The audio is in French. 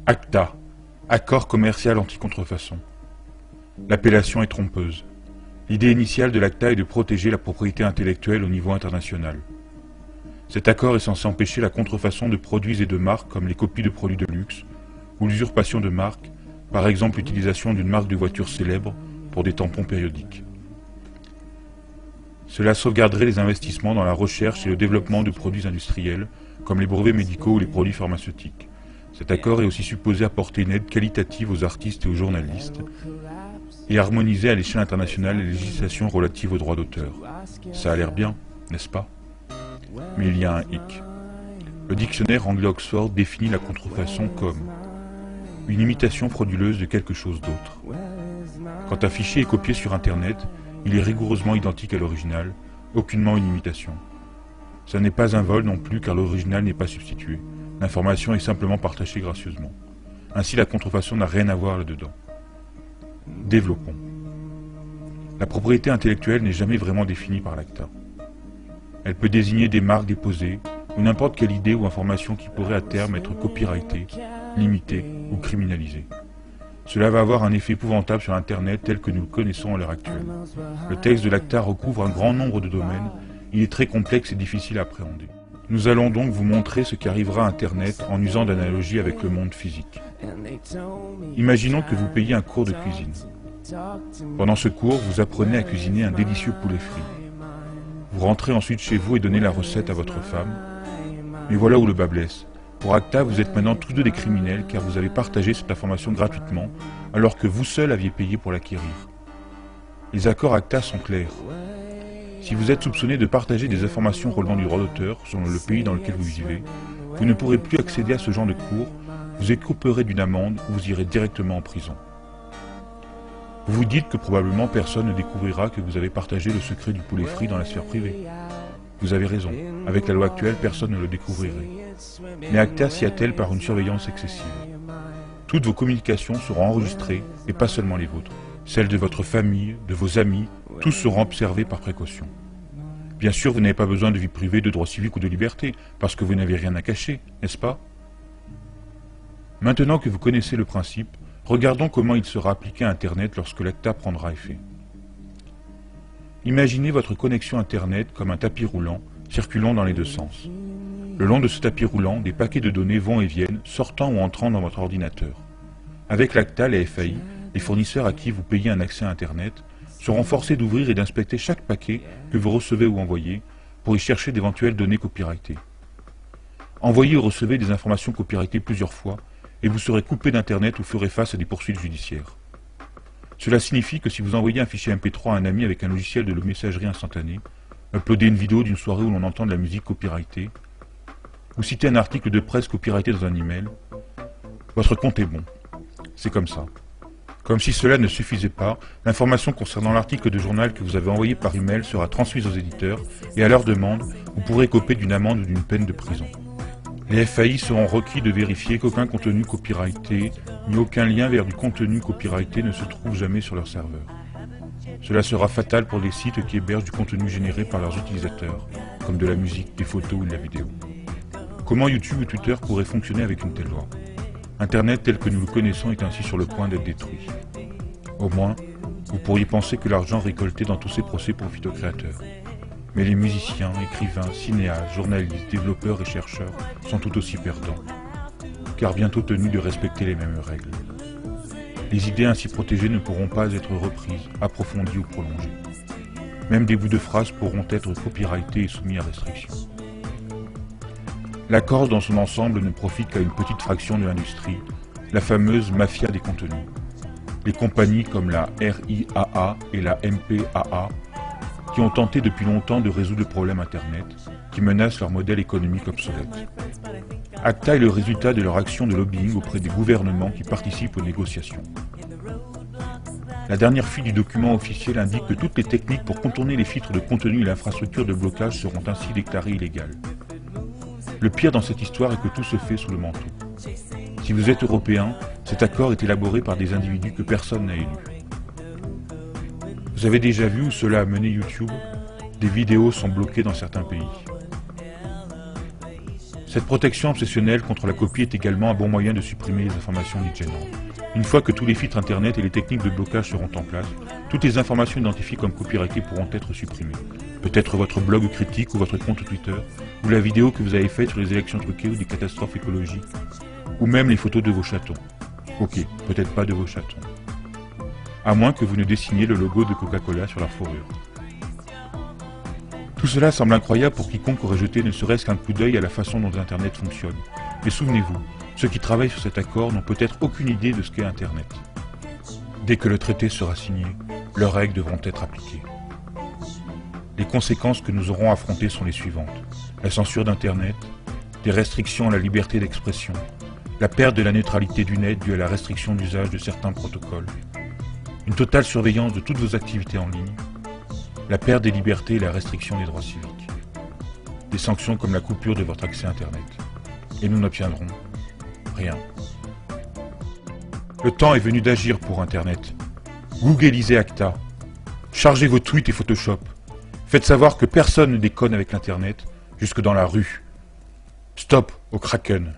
ACTA, Accord commercial anti-contrefaçon. L'appellation est trompeuse. L'idée initiale de l'ACTA est de protéger la propriété intellectuelle au niveau international. Cet accord est censé empêcher la contrefaçon de produits et de marques comme les copies de produits de luxe ou l'usurpation de marques, par exemple l'utilisation d'une marque de voiture célèbre pour des tampons périodiques. Cela sauvegarderait les investissements dans la recherche et le développement de produits industriels comme les brevets médicaux ou les produits pharmaceutiques. Cet accord est aussi supposé apporter une aide qualitative aux artistes et aux journalistes et harmoniser à l'échelle internationale les législations relatives aux droits d'auteur. Ça a l'air bien, n'est-ce pas? Mais il y a un hic. Le dictionnaire anglais-Oxford définit la contrefaçon comme une imitation frauduleuse de quelque chose d'autre. Quand un fichier est copié sur Internet, il est rigoureusement identique à l'original, aucunement une imitation. Ça n'est pas un vol non plus car l'original n'est pas substitué. L'information est simplement partagée gracieusement. Ainsi la contrefaçon n'a rien à voir là-dedans. Développons. La propriété intellectuelle n'est jamais vraiment définie par l'ACTA. Elle peut désigner des marques déposées, ou n'importe quelle idée ou information qui pourrait à terme être copyrightée, limitée ou criminalisée. Cela va avoir un effet épouvantable sur Internet tel que nous le connaissons à l'heure actuelle. Le texte de l'ACTA recouvre un grand nombre de domaines, il est très complexe et difficile à appréhender. Nous allons donc vous montrer ce qui arrivera à Internet en usant d'analogies avec le monde physique. Imaginons que vous payiez un cours de cuisine. Pendant ce cours, vous apprenez à cuisiner un délicieux poulet frit. Vous rentrez ensuite chez vous et donnez la recette à votre femme. Mais voilà où le bas blesse. Pour ACTA, vous êtes maintenant tous deux des criminels car vous avez partagé cette information gratuitement alors que vous seul aviez payé pour l'acquérir. Les accords ACTA sont clairs. Si vous êtes soupçonné de partager des informations relevant du droit d'auteur selon le pays dans lequel vous vivez, vous ne pourrez plus accéder à ce genre de cours, vous écoperez d'une amende ou vous irez directement en prison. Vous vous dites que probablement personne ne découvrira que vous avez partagé le secret du poulet frit dans la sphère privée. Vous avez raison, avec la loi actuelle, personne ne le découvrirait. Mais ACTA s'y attelle par une surveillance excessive. Toutes vos communications seront enregistrées, et pas seulement les vôtres. Celles de votre famille, de vos amis, tous seront observés par précaution. Bien sûr, vous n'avez pas besoin de vie privée, de droits civiques ou de liberté, parce que vous n'avez rien à cacher, n'est-ce pas? Maintenant que vous connaissez le principe, regardons comment il sera appliqué à Internet lorsque l'ACTA prendra effet. Imaginez votre connexion Internet comme un tapis roulant, circulant dans les deux sens. Le long de ce tapis roulant, des paquets de données vont et viennent, sortant ou entrant dans votre ordinateur. Avec l'ACTA, les FAI, les fournisseurs à qui vous payez un accès à Internet, seront forcés d'ouvrir et d'inspecter chaque paquet que vous recevez ou envoyez pour y chercher d'éventuelles données copyrightées. Envoyez ou recevez des informations copyrightées plusieurs fois et vous serez coupé d'Internet ou ferez face à des poursuites judiciaires. Cela signifie que si vous envoyez un fichier MP3 à un ami avec un logiciel de messagerie instantanée, uploadez une vidéo d'une soirée où l'on entend de la musique copyrightée, ou citez un article de presse copyrighté dans un email, votre compte est bon. C'est comme ça. Comme si cela ne suffisait pas, l'information concernant l'article de journal que vous avez envoyé par email sera transmise aux éditeurs et à leur demande, vous pourrez écoper d'une amende ou d'une peine de prison. Les FAI seront requis de vérifier qu'aucun contenu copyrighté ni aucun lien vers du contenu copyrighté ne se trouve jamais sur leur serveur. Cela sera fatal pour les sites qui hébergent du contenu généré par leurs utilisateurs, comme de la musique, des photos ou de la vidéo. Comment YouTube ou Twitter pourraient fonctionner avec une telle loi? Internet tel que nous le connaissons est ainsi sur le point d'être détruit. Au moins, vous pourriez penser que l'argent récolté dans tous ces procès profite aux créateurs. Mais les musiciens, écrivains, cinéastes, journalistes, développeurs et chercheurs sont tout aussi perdants, car bientôt tenus de respecter les mêmes règles. Les idées ainsi protégées ne pourront pas être reprises, approfondies ou prolongées. Même des bouts de phrases pourront être copyrightés et soumis à restriction. L'accord dans son ensemble ne profite qu'à une petite fraction de l'industrie, la fameuse mafia des contenus. Les compagnies comme la RIAA et la MPAA qui ont tenté depuis longtemps de résoudre le problème Internet, qui menace leur modèle économique obsolète. ACTA est le résultat de leur action de lobbying auprès des gouvernements qui participent aux négociations. La dernière fuite du document officiel indique que toutes les techniques pour contourner les filtres de contenu et l'infrastructure de blocage seront ainsi déclarées illégales. Le pire dans cette histoire est que tout se fait sous le manteau. Si vous êtes européen, cet accord est élaboré par des individus que personne n'a élus. Vous avez déjà vu où cela a mené YouTube? Des vidéos sont bloquées dans certains pays. Cette protection obsessionnelle contre la copie est également un bon moyen de supprimer les informations dites gênantes. Une fois que tous les filtres internet et les techniques de blocage seront en place, toutes les informations identifiées comme copyrightées pourront être supprimées. Peut-être votre blog critique ou votre compte Twitter, ou la vidéo que vous avez faite sur les élections truquées ou des catastrophes écologiques, ou même les photos de vos chatons. Ok, peut-être pas de vos chatons. À moins que vous ne dessiniez le logo de Coca-Cola sur leur fourrure. Tout cela semble incroyable pour quiconque aurait jeté ne serait-ce qu'un coup d'œil à la façon dont Internet fonctionne. Mais souvenez-vous, ceux qui travaillent sur cet accord n'ont peut-être aucune idée de ce qu'est Internet. Dès que le traité sera signé, leurs règles devront être appliquées. Les conséquences que nous aurons affrontées sont les suivantes. La censure d'Internet, des restrictions à la liberté d'expression, la perte de la neutralité du net due à la restriction d'usage de certains protocoles, une totale surveillance de toutes vos activités en ligne, la perte des libertés et la restriction des droits civiques, des sanctions comme la coupure de votre accès Internet. Et nous n'obtiendrons rien. Le temps est venu d'agir pour Internet. Googleisez Acta. Chargez vos tweets et Photoshop. Faites savoir que personne ne déconne avec l'Internet, jusque dans la rue. Stop au Kraken.